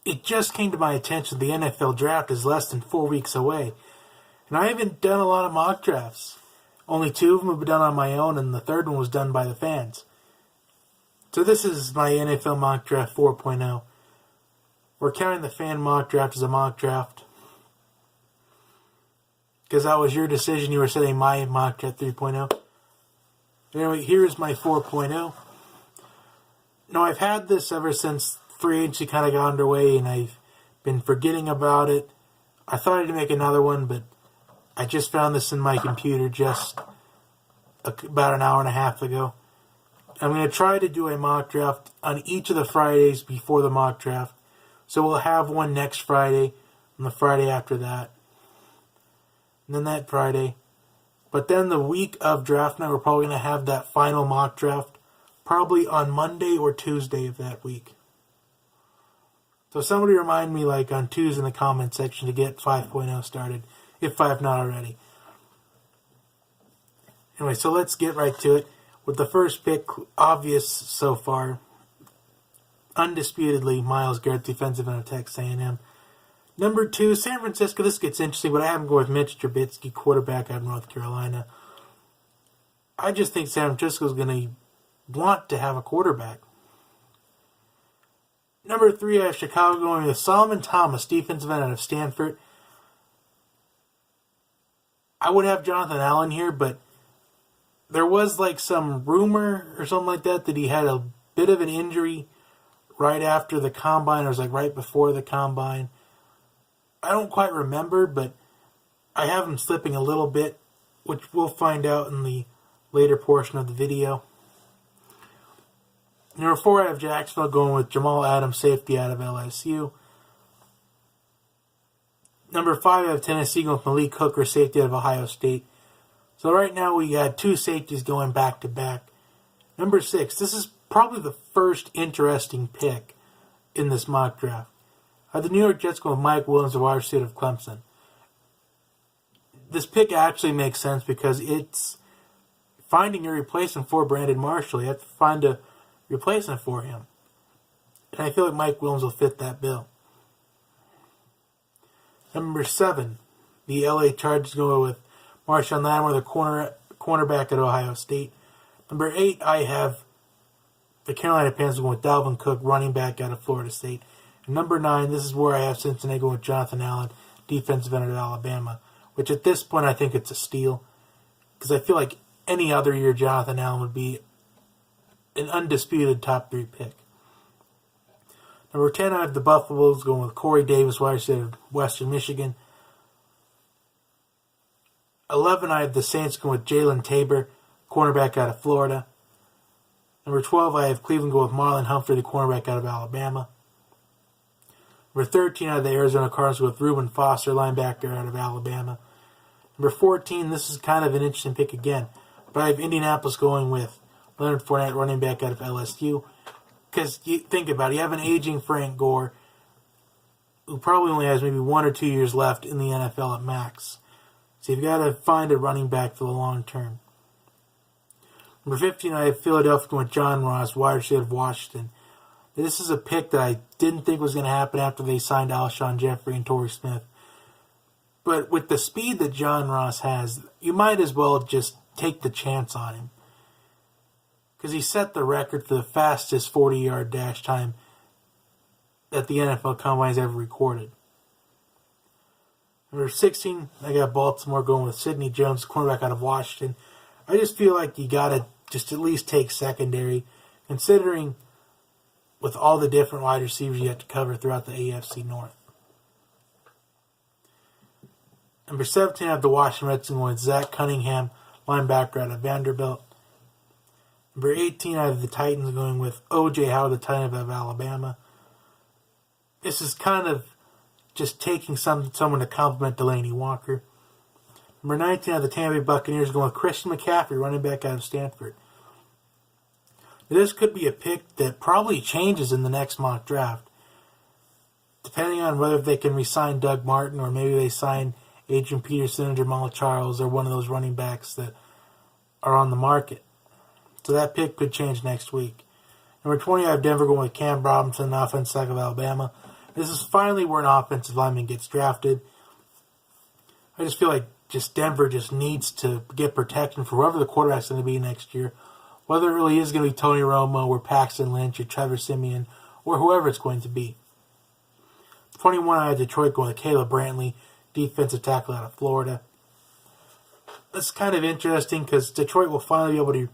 it just came to my attention the NFL draft is less than 4 weeks away. And I haven't done a lot of mock drafts. Only 2 of them have been done on my own, and the third one was done by the fans. So this is my NFL mock draft 4.0. We're counting the fan mock draft as a mock draft. Because that was your decision. You were setting my mock draft 3.0. Anyway, here's my 4.0. Now, I've had this ever since free agency kind of got underway, and I've been forgetting about it. I thought I'd make another one, but I just found this in my computer just about an hour and a half ago. I'm going to try to do a mock draft on each of the Fridays before the mock draft. So we'll have one next Friday and the Friday after that. And then that Friday. But then the week of draft night, we're probably going to have that final mock draft probably on Monday or Tuesday of that week. So somebody remind me like on Tuesday in the comment section to get 5.0 started, if I have not already. Anyway, so let's get right to it. With the first pick, obvious so far, undisputedly, Myles, Garrett, defensive end of Texas A&M. Number 2, San Francisco. This gets interesting, but I have them go with Mitch Trubisky, quarterback out of North Carolina. I just think San Francisco is going to want to have a quarterback. Number 3, I have Chicago going with Solomon Thomas, defensive end out of Stanford. I would have Jonathan Allen here, but there was like some rumor or something like that he had a bit of an injury right after the combine, or it was like right before the combine. I don't quite remember, but I have him slipping a little bit, which we'll find out in the later portion of the video. Number 4, I have Jacksonville going with Jamal Adams, safety out of LSU. Number 5, I have Tennessee going with Malik Hooker, safety out of Ohio State. So right now we got 2 safeties going back to back. Number 6, this is probably the first interesting pick in this mock draft. I have the New York Jets going with Mike Williams, the wide receiver of Clemson. This pick actually makes sense because it's finding a replacement for Brandon Marshall. You have to find a replacement for him. And I feel like Mike Williams will fit that bill. Number 7, the LA Chargers going with Marshon, Lattimore, the cornerback at Ohio State. Number 8, I have the Carolina Panthers going with Dalvin Cook, running back out of Florida State. And number 9, this is where I have Cincinnati going with Jonathan Allen, defensive end at Alabama, which at this point I think it's a steal, because I feel like any other year Jonathan Allen would be an undisputed top 3 pick. Number 10, I have the Buffalo Bills going with Corey Davis, wide receiver of Western Michigan. 11, I have the Saints going with Jalen Tabor, cornerback out of Florida. Number 12, I have Cleveland going with Marlon Humphrey, the cornerback out of Alabama. Number 13, I have the Arizona Cardinals with Reuben Foster, linebacker out of Alabama. Number 14, this is kind of an interesting pick again, but I have Indianapolis going with Leonard Fournette, running back out of LSU. Because you think about it, you have an aging Frank Gore who probably only has maybe 1 or 2 years left in the NFL at max. So you've got to find a running back for the long term. Number 15, I have Philadelphia going with John Ross, wide receiver of Washington. This is a pick that I didn't think was going to happen after they signed Alshon Jeffrey and Torrey Smith. But with the speed that John Ross has, you might as well just take the chance on him. Because he set the record for the fastest 40-yard dash time that the NFL Combine has ever recorded. Number 16, I got Baltimore going with Sidney Jones, cornerback out of Washington. I just feel like you got to just at least take secondary, considering with all the different wide receivers you have to cover throughout the AFC North. Number 17, I have the Washington Redskins going with Zach Cunningham, linebacker out of Vanderbilt. Number 18, I have the Titans going with O.J. Howard, the Titan out of Alabama. This is kind of just taking someone to complement Delaney Walker. Number 19, I have the Tampa Bay Buccaneers going with Christian McCaffrey, running back out of Stanford. This could be a pick that probably changes in the next mock draft, depending on whether they can re-sign Doug Martin or maybe they sign Adrian Peterson or Jamal Charles or one of those running backs that are on the market. So that pick could change next week. Number 20, I have Denver going with Cam Robinson, offensive tackle of Alabama. This is finally where an offensive lineman gets drafted. I just feel like Denver just needs to get protection for whoever the quarterback's going to be next year. Whether it really is going to be Tony Romo or Paxton Lynch or Trevor Siemian or whoever it's going to be. 21, I had Detroit going with Caleb Brantley, defensive tackle out of Florida. That's kind of interesting because Detroit will finally be able to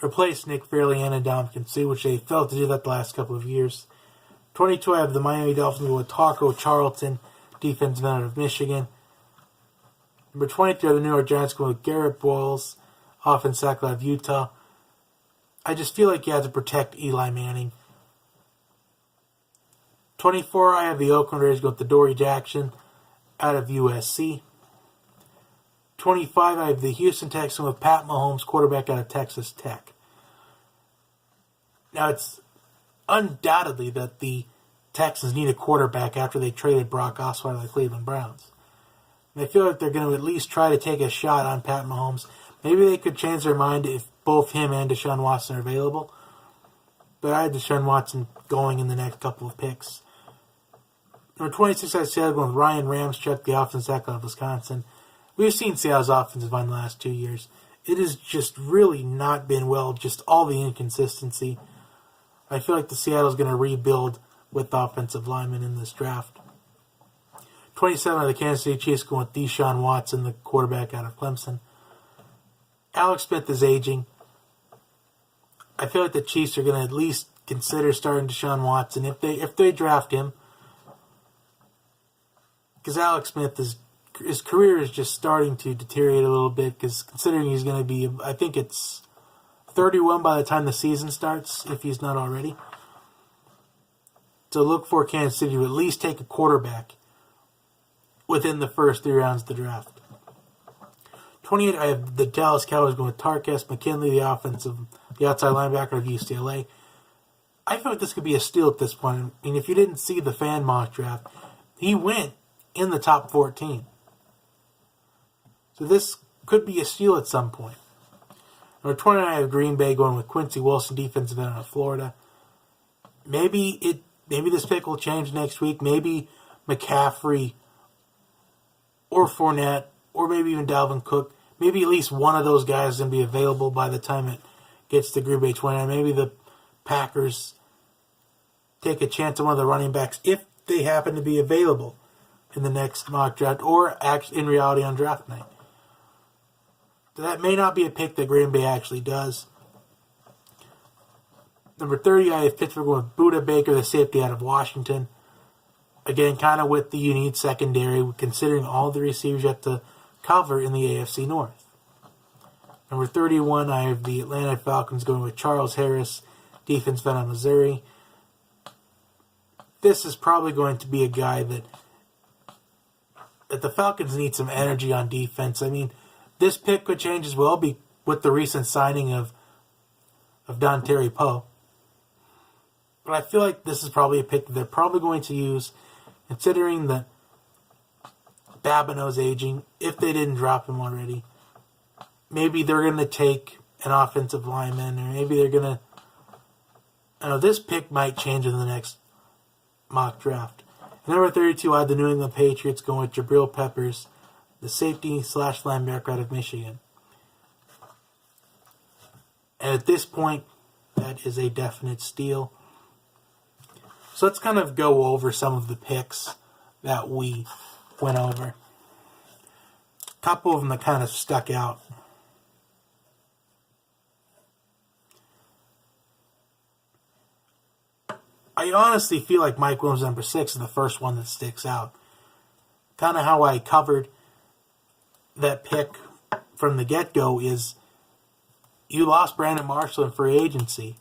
replace Nick Fairley and Ndamukong Suh, which they failed to do that the last couple of years. 22, I have the Miami Dolphins going with Taco Charlton, defensive end out of Michigan. Number 23, the New York Giants going with Garrett Bowles, offensive tackle out of Utah. I just feel like you have to protect Eli Manning. 24, I have the Oakland Raiders going with Dory Jackson out of USC. 25, I have the Houston Texans with Pat Mahomes, quarterback out of Texas Tech. Now, it's undoubtedly that the Texans need a quarterback after they traded Brock Osweiler to the Cleveland Browns. And I feel like they're going to at least try to take a shot on Pat Mahomes. Maybe they could change their mind if both him and Deshaun Watson are available. But I had Deshaun Watson going in the next couple of picks. Number 26, I said going with Ryan Ramczyk, the offensive tackle out of Wisconsin. We've seen Seattle's offensive line the last 2 years. It has just really not been well, just all the inconsistency. I feel like the Seattle's going to rebuild with offensive linemen in this draft. 27 of the Kansas City Chiefs going with Deshaun Watson, the quarterback out of Clemson. Alex Smith is aging. I feel like the Chiefs are going to at least consider starting Deshaun Watson if they draft him. Because Alex Smith, his career is just starting to deteriorate a little bit, because considering he's going to be, I think it's 31 by the time the season starts, if he's not already. So look for Kansas City to at least take a quarterback within the first 3 rounds of the draft. 28, I have the Dallas Cowboys going with Tarkus McKinley, the outside linebacker of UCLA. I feel like this could be a steal at this point. I mean, if you didn't see the fan mock draft, he went in the top 14. So this could be a steal at some point. Number 29, I have Green Bay going with Quincy Wilson, defensive end out of Florida. Maybe this pick will change next week. Maybe McCaffrey or Fournette or maybe even Dalvin Cook. Maybe at least one of those guys is going to be available by the time it gets to Green Bay 29. Maybe the Packers take a chance on one of the running backs if they happen to be available in the next mock draft or in reality on draft night. So that may not be a pick that Green Bay actually does. Number 30, I have Pittsburgh going with Budda Baker, the safety out of Washington. Again, kind of with the unique secondary, considering all the receivers you have to cover in the AFC North. Number 31, I have the Atlanta Falcons going with Charles Harris, defense out of Missouri. This is probably going to be a guy that the Falcons need some energy on defense. I mean, this pick could change as well with the recent signing of Don Terry Poe. But I feel like this is probably a pick that they're probably going to use, considering that Babineau's aging, if they didn't drop him already. Maybe they're going to take an offensive lineman, or maybe they're going to... this pick might change in the next mock draft. And number 32, I had the New England Patriots going with Jabril Peppers, the safety/linebacker out of Michigan. And at this point, that is a definite steal. So let's kind of go over some of the picks that we went over. A couple of them that kind of stuck out. I honestly feel like Mike Williams, number 6, is the first one that sticks out. Kind of how I covered that pick from the get-go is you lost Brandon Marshall in free agency.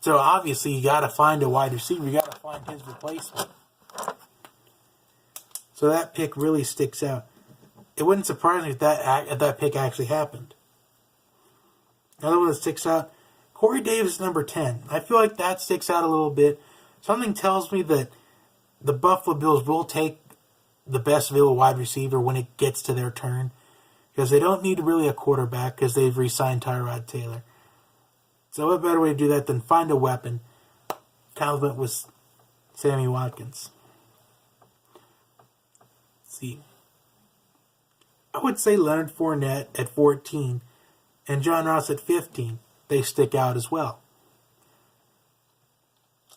So obviously you got to find a wide receiver. You got to find his replacement. So that pick really sticks out. It wouldn't surprise me if that pick actually happened. Another one that sticks out, Corey Davis, number 10. I feel like that sticks out a little bit. Something tells me that the Buffalo Bills will take the best available wide receiver when it gets to their turn, because they don't need really a quarterback because they've re-signed Tyrod Taylor. So what better way to do that than find a weapon? Kind of went with Sammy Watkins. Let's see. I would say Leonard Fournette at 14 and John Ross at 15. They stick out as well.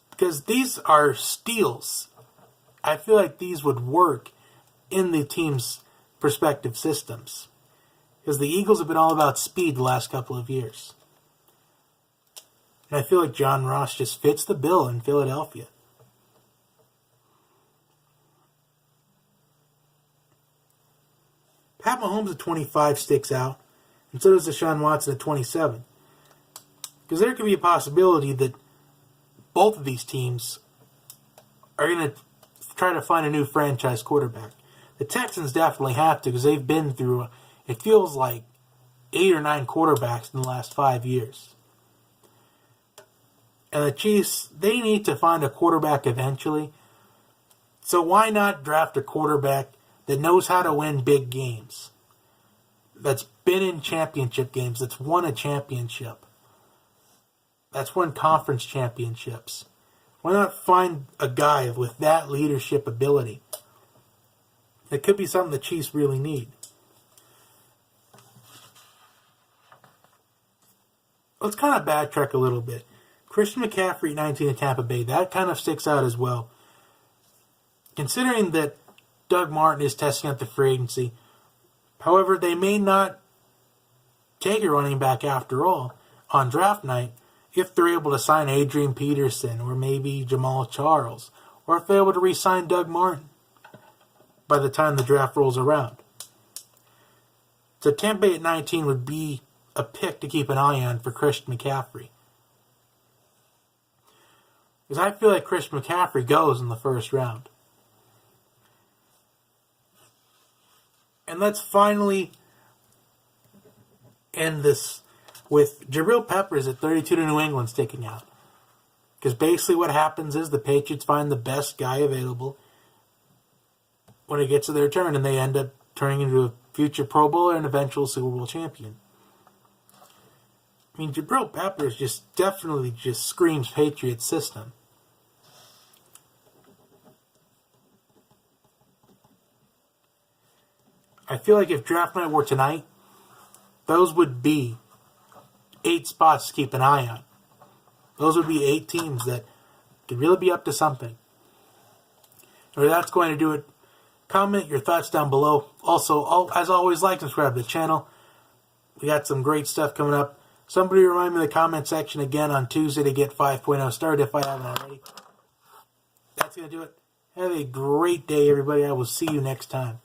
Because these are steals. I feel like these would work in the team's respective systems. Because the Eagles have been all about speed the last couple of years. And I feel like John Ross just fits the bill in Philadelphia. Pat Mahomes at 25 sticks out, and so does Deshaun Watson at 27. Because there could be a possibility that both of these teams are going to try to find a new franchise quarterback. The Texans definitely have to, because they've been through, it feels like, 8 or 9 quarterbacks in the last 5 years. And the Chiefs, they need to find a quarterback eventually. So why not draft a quarterback that knows how to win big games? That's been in championship games, that's won a championship. That's won conference championships. Why not find a guy with that leadership ability? It could be something the Chiefs really need. Let's kind of backtrack a little bit. Christian McCaffrey at 19 in Tampa Bay, that kind of sticks out as well. Considering that Doug Martin is testing out the free agency, however, they may not take a running back after all on draft night if they're able to sign Adrian Peterson or maybe Jamal Charles, or if they're able to re-sign Doug Martin by the time the draft rolls around. So Tampa Bay at 19 would be a pick to keep an eye on for Christian McCaffrey. Because I feel like Christian McCaffrey goes in the first round. And let's finally end this with Jabril Peppers at 32 to New England sticking out. Because basically what happens is the Patriots find the best guy available when it gets to their turn, and they end up turning into a future Pro Bowler and eventual Super Bowl champion. I mean, Jabril Peppers definitely screams Patriots system. I feel like if draft night were tonight, those would be 8 spots to keep an eye on. Those would be 8 teams that could really be up to something. Or that's going to do it. Comment your thoughts down below. Also, as always, like and subscribe to the channel. We got some great stuff coming up. Somebody remind me in the comment section again on Tuesday to get 5.0 started if I haven't already. That's going to do it. Have a great day, everybody. I will see you next time.